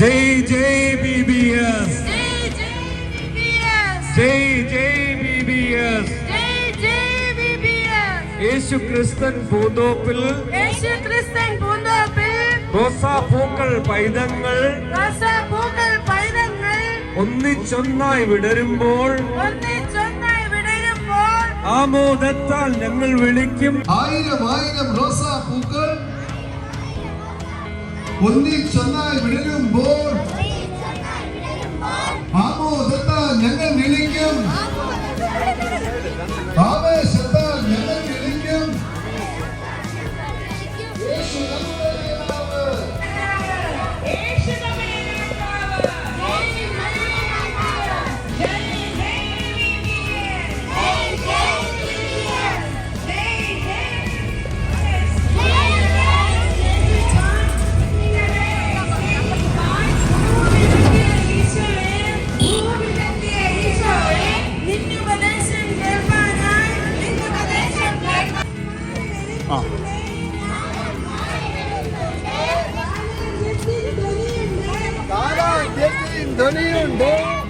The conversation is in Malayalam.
जय जय BBS, जय जय BBS, जय जय BBS. जय जय BBS. യേശുക്രിസ്തൻ പൂന്തോപ്പിൽ യേശുക്രിസ്തൻ പൂന്തോപ്പിൽ റോസാപ്പൂക്കൾ പൈതങ്ങൾ റോസാപ്പൂക്കൾ പൈതങ്ങൾ ഒന്നിച്ചൊന്നായി വിടരുമ്പോൾ ആമോദത്താൽ ഞങ്ങൾ വിളിക്കും. ആയിരം ആയിരം റോസാപ്പൂക്കൾ ഒന്നിച്ചൊന്നായി വിടരുമ്പോൾ ആമോദത്താൽ ഞങ്ങൾ വിളിക്കും. ആവേശത്താൽ ഞങ്ങൾ വിളിക്കും. യേശു നമ്മുടെ കർത്താവ്. യേശു നമ്മുടെ കർത്താവ്. ധ്വനിയുണ്ട്.